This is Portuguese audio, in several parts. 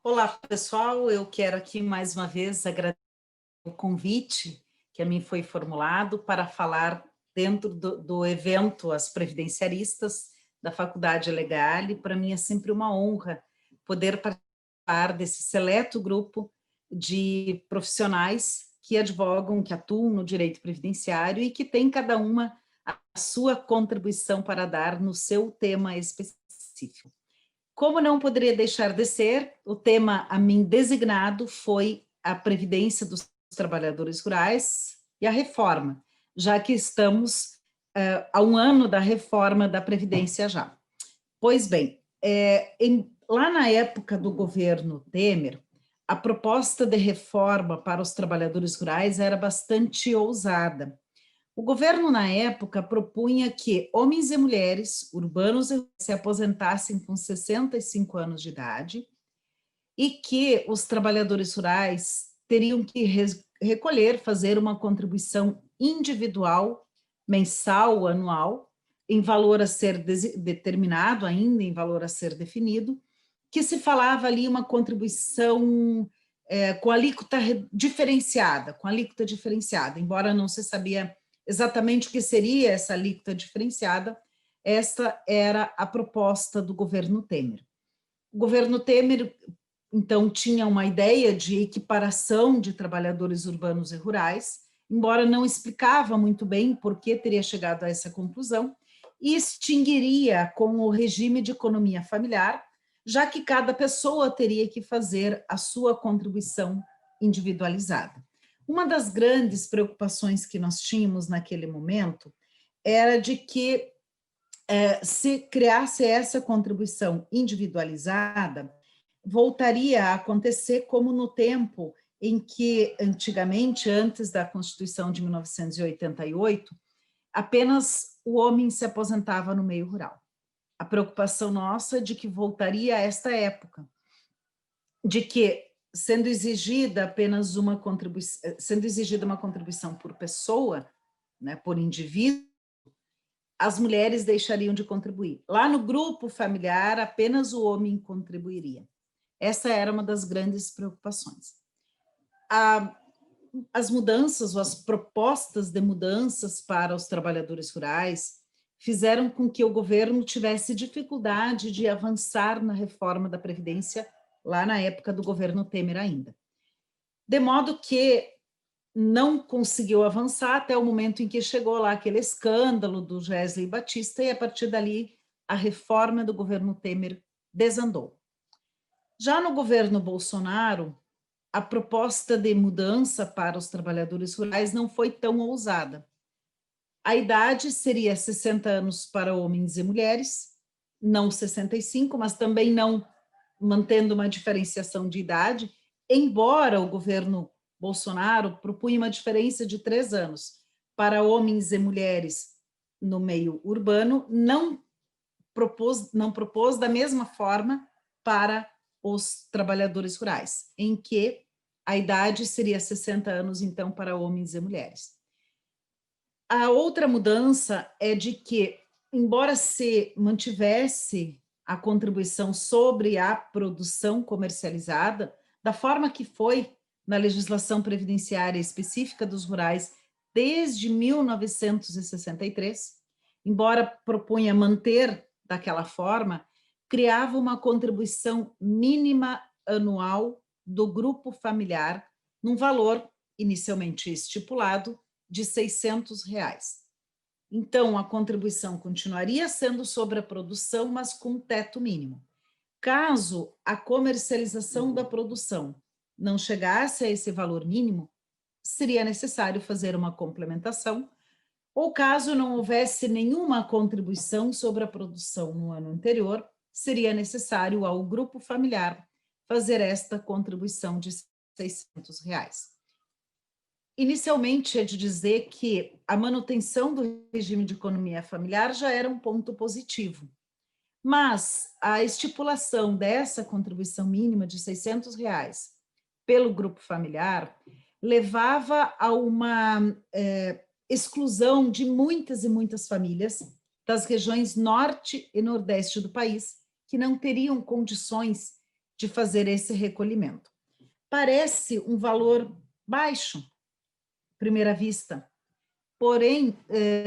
Olá, pessoal. Eu quero aqui mais uma vez agradecer o convite que a mim foi formulado para falar dentro do evento As Previdenciaristas da Faculdade Legal, e para mim é sempre uma honra poder participar desse seleto grupo de profissionais que advogam, que atuam no direito previdenciário e que tem cada uma a sua contribuição para dar no seu tema específico. Como não poderia deixar de ser, o tema a mim designado foi a Previdência dos Trabalhadores Rurais e a reforma, já que estamos há um ano da reforma da Previdência já. Pois bem, lá na época do governo Temer, a proposta de reforma para os trabalhadores rurais era bastante ousada. O governo, na época, propunha que homens e mulheres urbanos se aposentassem com 65 anos de idade e que os trabalhadores rurais teriam que recolher, fazer uma contribuição individual, mensal, anual, em valor a ser determinado ainda, em valor a ser definido, que se falava ali uma contribuição com alíquota diferenciada, embora não se sabia exatamente o que seria essa alíquota diferenciada. Esta era a proposta do governo Temer. O governo Temer, então, tinha uma ideia de equiparação de trabalhadores urbanos e rurais, embora não explicava muito bem por que teria chegado a essa conclusão, e extinguiria com o regime de economia familiar, já que cada pessoa teria que fazer a sua contribuição individualizada. Uma das grandes preocupações que nós tínhamos naquele momento era de que, se criasse essa contribuição individualizada, voltaria a acontecer como no tempo em que, antigamente, antes da Constituição de 1988, apenas o homem se aposentava no meio rural. A preocupação nossa é de que voltaria a esta época, de que, sendo exigida apenas sendo exigida uma contribuição por pessoa, né, por indivíduo, as mulheres deixariam de contribuir. Lá no grupo familiar, apenas o homem contribuiria. Essa era uma das grandes preocupações. As mudanças, ou as propostas de mudanças para os trabalhadores rurais, fizeram com que o governo tivesse dificuldade de avançar na reforma da Previdência, lá na época do governo Temer ainda. De modo que não conseguiu avançar até o momento em que chegou lá aquele escândalo do Gesley Batista, e a partir dali a reforma do governo Temer desandou. Já no governo Bolsonaro, a proposta de mudança para os trabalhadores rurais não foi tão ousada. A idade seria 60 anos para homens e mulheres, não 65, mas também não mantendo uma diferenciação de idade, embora o governo Bolsonaro propunha uma diferença de 3 anos para homens e mulheres no meio urbano, não propôs da mesma forma para os trabalhadores rurais, em que a idade seria 60 anos, então, para homens e mulheres. A outra mudança é de que, embora se mantivesse a contribuição sobre a produção comercializada, da forma que foi na legislação previdenciária específica dos rurais desde 1963, embora propunha manter daquela forma, criava uma contribuição mínima anual do grupo familiar, num valor inicialmente estipulado de R$ 600. Então, a contribuição continuaria sendo sobre a produção, mas com um teto mínimo. Caso a comercialização da produção não chegasse a esse valor mínimo, seria necessário fazer uma complementação, ou caso não houvesse nenhuma contribuição sobre a produção no ano anterior, seria necessário ao grupo familiar fazer esta contribuição de R$ 600. Inicialmente, é de dizer que a manutenção do regime de economia familiar já era um ponto positivo, mas a estipulação dessa contribuição mínima de R$ 600 pelo grupo familiar levava a uma exclusão de muitas e muitas famílias das regiões norte e nordeste do país, que não teriam condições de fazer esse recolhimento. Parece um valor baixo, à primeira vista, porém,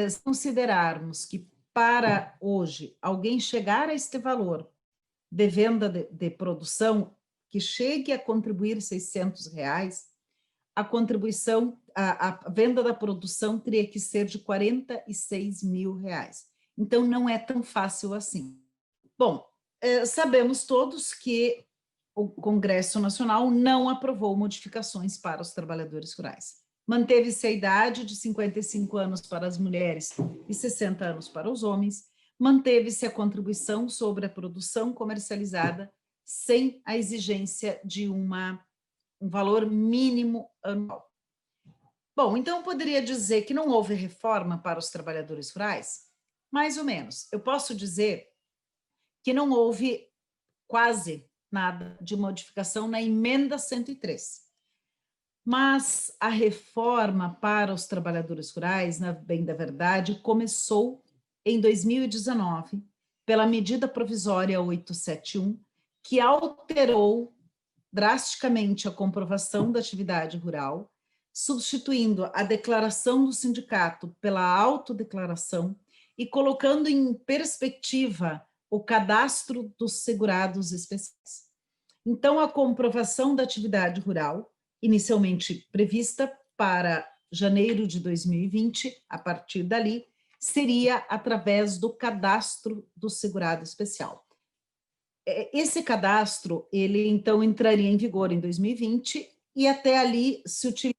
se considerarmos que para hoje alguém chegar a este valor de venda de produção que chegue a contribuir R$ 600, a contribuição, a venda da produção teria que ser de R$ 46 mil. Então, não é tão fácil assim. Bom, sabemos todos que o Congresso Nacional não aprovou modificações para os trabalhadores rurais. Manteve-se a idade de 55 anos para as mulheres e 60 anos para os homens, manteve-se a contribuição sobre a produção comercializada sem a exigência de um valor mínimo anual. Bom, então eu poderia dizer que não houve reforma para os trabalhadores rurais? Mais ou menos. Eu posso dizer que não houve quase nada de modificação na emenda 103. Mas a reforma para os trabalhadores rurais, na bem da verdade, começou em 2019, pela medida provisória 871, que alterou drasticamente a comprovação da atividade rural, substituindo a declaração do sindicato pela autodeclaração e colocando em perspectiva o cadastro dos segurados especiais. Então, a comprovação da atividade rural, inicialmente prevista para janeiro de 2020, a partir dali, seria através do cadastro do segurado especial. Esse cadastro, ele então entraria em vigor em 2020 e até ali se utilizaria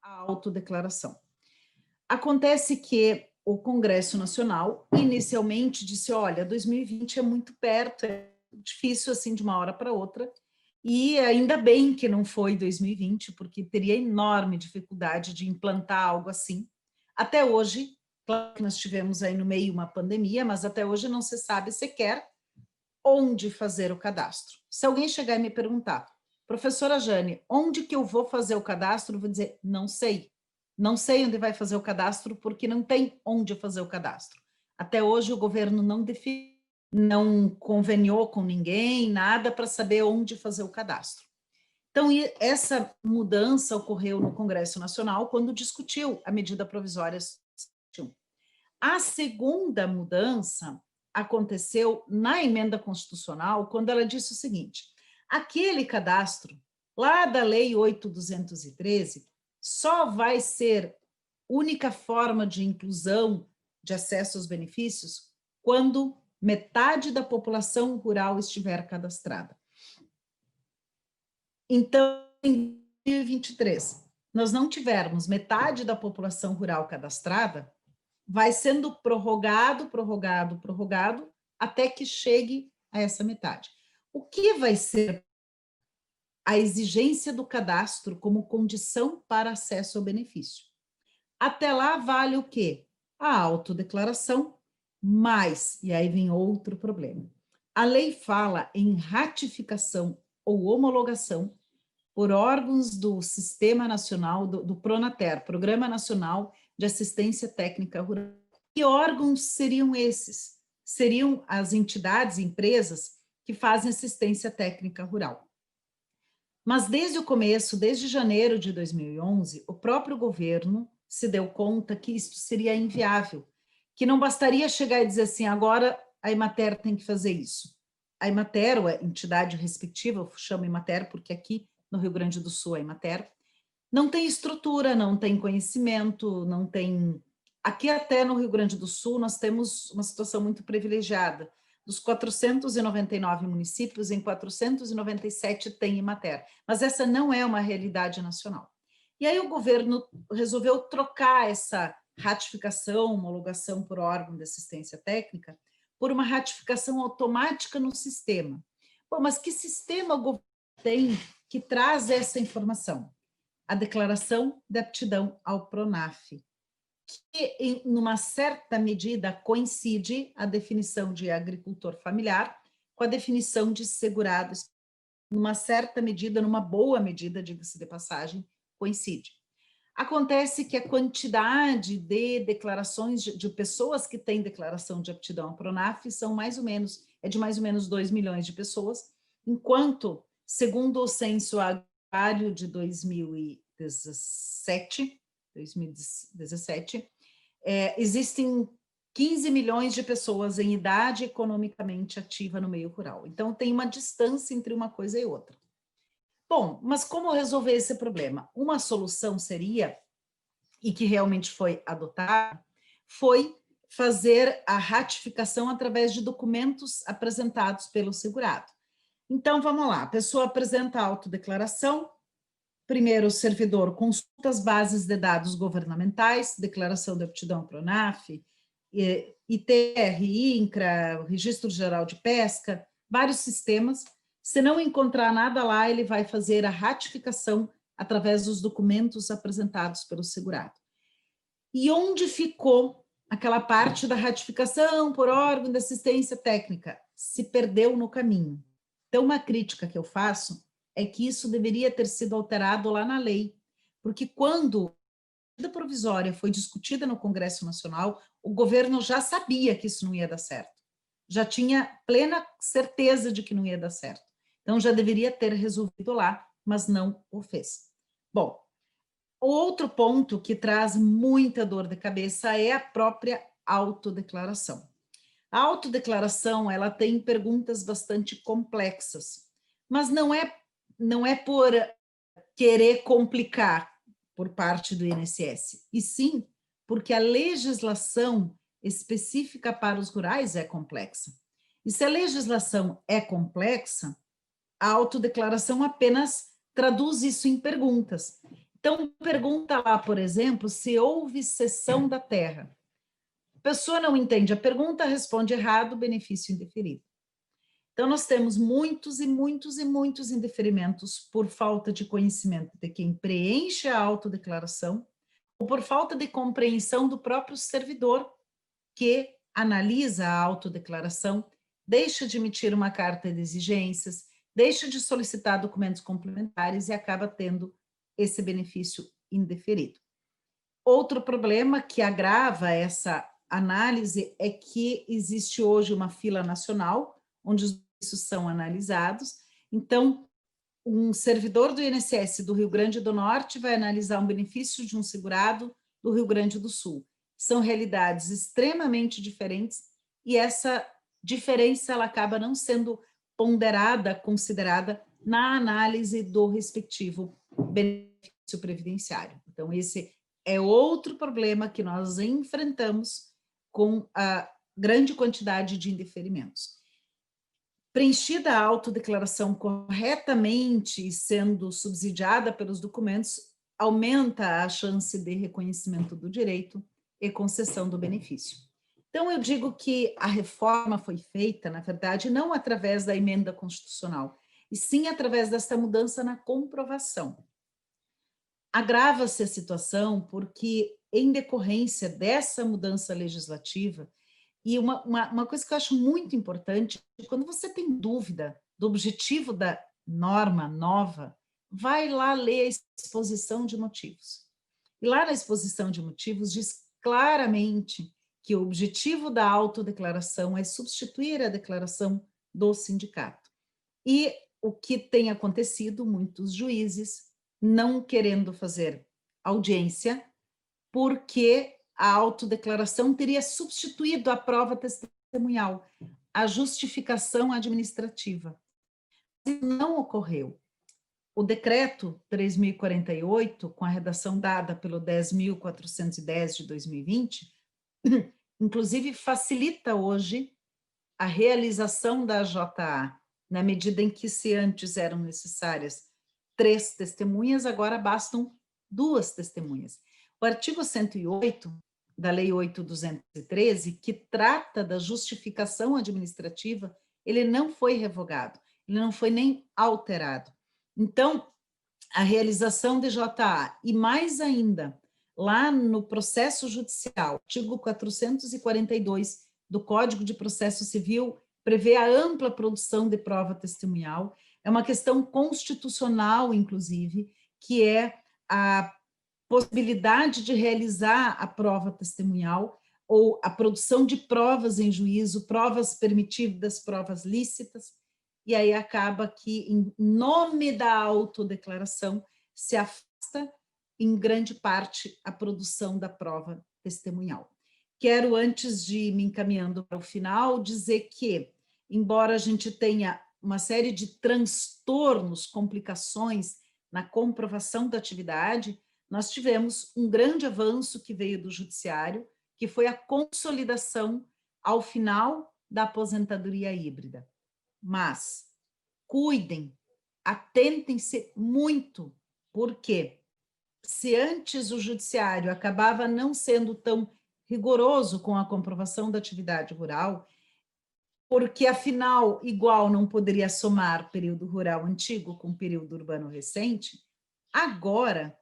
a autodeclaração. Acontece que o Congresso Nacional inicialmente disse, olha, 2020 é muito perto, é difícil assim de uma hora para outra, e ainda bem que não foi 2020, porque teria enorme dificuldade de implantar algo assim. Até hoje, claro que nós tivemos aí no meio uma pandemia, mas até hoje não se sabe sequer onde fazer o cadastro. Se alguém chegar e me perguntar, professora Jane, onde que eu vou fazer o cadastro? Eu vou dizer, não sei. Não sei onde vai fazer o cadastro, porque não tem onde fazer o cadastro. Até hoje o governo não definiu, não conveniou com ninguém, nada para saber onde fazer o cadastro. Então, essa mudança ocorreu no Congresso Nacional quando discutiu a medida provisória 71. A segunda mudança aconteceu na emenda constitucional, quando ela disse o seguinte, aquele cadastro lá da Lei 8.213 só vai ser única forma de inclusão de acesso aos benefícios quando metade da população rural estiver cadastrada. Então, em 2023, nós não tivermos metade da população rural cadastrada, vai sendo prorrogado, até que chegue a essa metade. O que vai ser a exigência do cadastro como condição para acesso ao benefício? Até lá vale o quê? A autodeclaração, mas, e aí vem outro problema, a lei fala em ratificação ou homologação por órgãos do Sistema Nacional, do Pronater, Programa Nacional de Assistência Técnica Rural. Que órgãos seriam esses? Seriam as entidades, empresas que fazem assistência técnica rural. Mas desde o começo, desde janeiro de 2011, o próprio governo se deu conta que isso seria inviável, que não bastaria chegar e dizer assim, agora a Emater tem que fazer isso. A Emater, ou a entidade respectiva, eu chamo Emater porque aqui no Rio Grande do Sul a Emater, não tem estrutura, não tem conhecimento, não tem... Aqui até no Rio Grande do Sul nós temos uma situação muito privilegiada. Dos 499 municípios, em 497 tem Emater, mas essa não é uma realidade nacional. E aí o governo resolveu trocar essa ratificação, homologação por órgão de assistência técnica, por uma ratificação automática no sistema. Bom, mas que sistema o governo tem que traz essa informação? A declaração de aptidão ao PRONAF, que, em uma certa medida, coincide a definição de agricultor familiar com a definição de segurado, numa certa medida, numa boa medida, diga-se de passagem, coincide. Acontece que a quantidade de declarações de pessoas que têm declaração de aptidão ao PRONAF são mais ou menos, é de mais ou menos 2 milhões de pessoas, enquanto, segundo o Censo Agrário de 2017, existem 15 milhões de pessoas em idade economicamente ativa no meio rural. Então, tem uma distância entre uma coisa e outra. Bom, mas como resolver esse problema? Uma solução seria, e que realmente foi adotada, foi fazer a ratificação através de documentos apresentados pelo segurado. Então, vamos lá, a pessoa apresenta a autodeclaração, primeiro o servidor consulta as bases de dados governamentais, declaração de aptidão PRONAF, ITR, INCRA, Registro Geral de Pesca, vários sistemas. Se não encontrar nada lá, ele vai fazer a ratificação através dos documentos apresentados pelo segurado. E onde ficou aquela parte da ratificação por órgão de assistência técnica? Se perdeu no caminho. Então, uma crítica que eu faço é que isso deveria ter sido alterado lá na lei, porque quando a medida provisória foi discutida no Congresso Nacional, o governo já sabia que isso não ia dar certo, já tinha plena certeza de que não ia dar certo, então já deveria ter resolvido lá, mas não o fez. Bom, outro ponto que traz muita dor de cabeça é a própria autodeclaração. A autodeclaração, ela tem perguntas bastante complexas, mas não é por querer complicar por parte do INSS, e sim porque a legislação específica para os rurais é complexa. E se a legislação é complexa, a autodeclaração apenas traduz isso em perguntas. Então, pergunta lá, por exemplo, se houve cessão da terra. A pessoa não entende a pergunta, responde errado, benefício indeferido. Então, nós temos muitos indeferimentos por falta de conhecimento de quem preenche a autodeclaração ou por falta de compreensão do próprio servidor que analisa a autodeclaração, deixa de emitir uma carta de exigências, deixa de solicitar documentos complementares e acaba tendo esse benefício indeferido. Outro problema que agrava essa análise é que existe hoje uma fila nacional, onde os benefícios são analisados. Então, um servidor do INSS do Rio Grande do Norte vai analisar um benefício de um segurado do Rio Grande do Sul. São realidades extremamente diferentes e essa diferença ela acaba não sendo ponderada, considerada na análise do respectivo benefício previdenciário. Então, esse é outro problema que nós enfrentamos com a grande quantidade de indeferimentos. Preenchida a autodeclaração corretamente e sendo subsidiada pelos documentos, aumenta a chance de reconhecimento do direito e concessão do benefício. Então, eu digo que a reforma foi feita, na verdade, não através da emenda constitucional, e sim através dessa mudança na comprovação. Agrava-se a situação porque, em decorrência dessa mudança legislativa, e uma coisa que eu acho muito importante, quando você tem dúvida do objetivo da norma nova, vai lá ler a exposição de motivos. E lá na exposição de motivos diz claramente que o objetivo da autodeclaração é substituir a declaração do sindicato. E o que tem acontecido, muitos juízes não querendo fazer audiência, porque a autodeclaração teria substituído a prova testemunhal, a justificação administrativa. Isso não ocorreu. O decreto 3.048, com a redação dada pelo 10.410 de 2020, inclusive facilita hoje a realização da JA, na medida em que se antes eram necessárias 3 testemunhas, agora bastam 2 testemunhas. O artigo 108 da Lei 8.213, que trata da justificação administrativa, ele não foi revogado, ele não foi nem alterado. Então, a realização de JA, e mais ainda, lá no processo judicial, artigo 442 do Código de Processo Civil, prevê a ampla produção de prova testemunhal, é uma questão constitucional, inclusive, que é a possibilidade de realizar a prova testemunhal ou a produção de provas em juízo, provas permitidas, provas lícitas, e aí acaba que, em nome da autodeclaração, se afasta, em grande parte, a produção da prova testemunhal. Quero, antes de me encaminhando para o final, dizer que, embora a gente tenha uma série de transtornos, complicações na comprovação da atividade, nós tivemos um grande avanço que veio do judiciário, que foi a consolidação ao final da aposentadoria híbrida. Mas cuidem, atentem-se muito, porque se antes o judiciário acabava não sendo tão rigoroso com a comprovação da atividade rural, porque afinal igual não poderia somar período rural antigo com período urbano recente, agora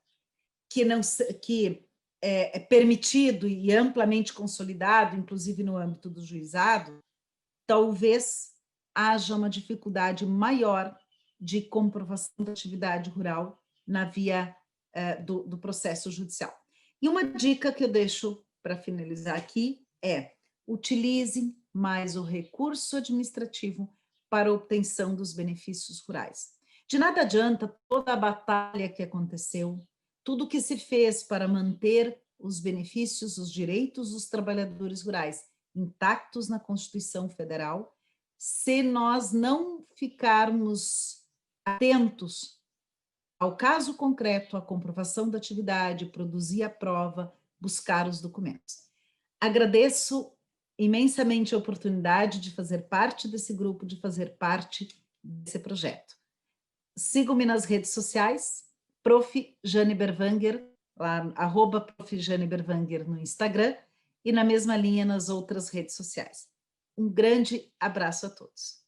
que não que é permitido e amplamente consolidado, inclusive no âmbito do juizado, talvez haja uma dificuldade maior de comprovação da atividade rural na via do processo judicial. E uma dica que eu deixo para finalizar aqui é: utilizem mais o recurso administrativo para a obtenção dos benefícios rurais. De nada adianta toda a batalha que aconteceu, tudo que se fez para manter os benefícios, os direitos dos trabalhadores rurais intactos na Constituição Federal, se nós não ficarmos atentos ao caso concreto, à comprovação da atividade, produzir a prova, buscar os documentos. Agradeço imensamente a oportunidade de fazer parte desse grupo, de fazer parte desse projeto. Sigam-me nas redes sociais, Prof. Jane Berwanger, lá, @Prof. Jane Berwanger no Instagram, e na mesma linha nas outras redes sociais. Um grande abraço a todos.